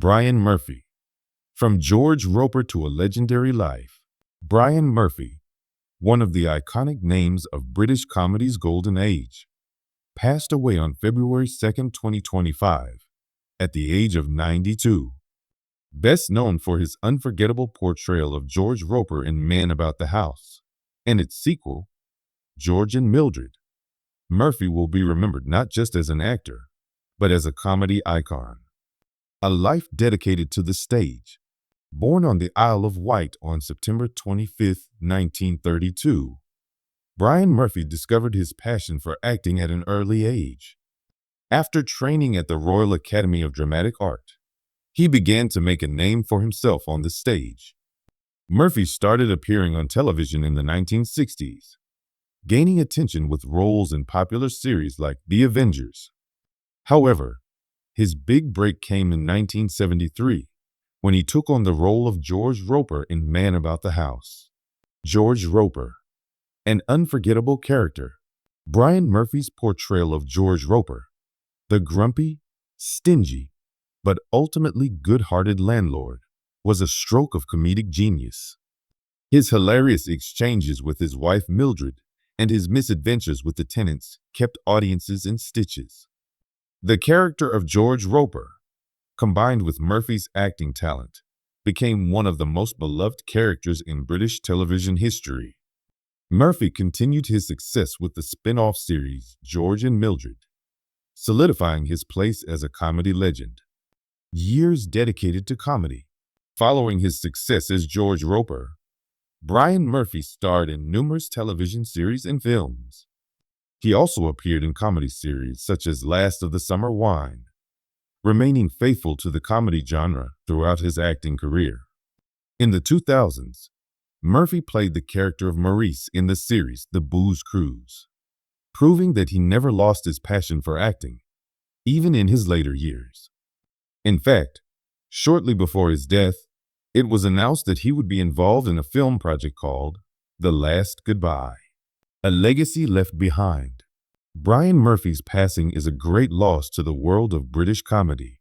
Brian Murphy. From George Roper to a legendary life, Brian Murphy, one of the iconic names of British comedy's golden age, passed away on February 2, 2025, at the age of 92. Best known for his unforgettable portrayal of George Roper in Man About the House, and its sequel, George and Mildred, Murphy will be remembered not just as an actor, but as a comedy icon. A life dedicated to the stage. Born on the Isle of Wight on September 25, 1932, Brian Murphy discovered his passion for acting at an early age. After training at the Royal Academy of Dramatic Art, he began to make a name for himself on the stage. Murphy started appearing on television in the 1960s, gaining attention with roles in popular series like The Avengers. However, his big break came in 1973 when he took on the role of George Roper in Man About the House. George Roper, an unforgettable character. Brian Murphy's portrayal of George Roper, the grumpy, stingy, but ultimately good-hearted landlord, was a stroke of comedic genius. His hilarious exchanges with his wife Mildred and his misadventures with the tenants kept audiences in stitches. The character of George Roper, combined with Murphy's acting talent, became one of the most beloved characters in British television history. Murphy continued his success with the spin-off series George and Mildred, solidifying his place as a comedy legend. Years dedicated to comedy. Following his success as George Roper, Brian Murphy starred in numerous television series and films. He also appeared in comedy series such as Last of the Summer Wine, remaining faithful to the comedy genre throughout his acting career. In the 2000s, Murphy played the character of Maurice in the series The Booze Cruise, proving that he never lost his passion for acting, even in his later years. In fact, shortly before his death, it was announced that he would be involved in a film project called The Last Goodbye, a legacy left behind. Brian Murphy's passing is a great loss to the world of British comedy.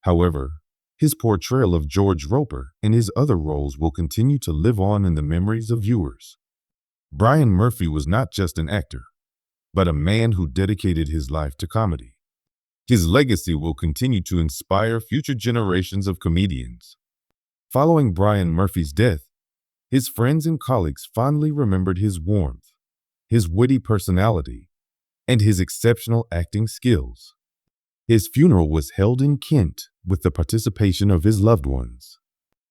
However, his portrayal of George Roper and his other roles will continue to live on in the memories of viewers. Brian Murphy was not just an actor, but a man who dedicated his life to comedy. His legacy will continue to inspire future generations of comedians. Following Brian Murphy's death, his friends and colleagues fondly remembered his warmth, his witty personality, and his exceptional acting skills. His funeral was held in Kent with the participation of his loved ones.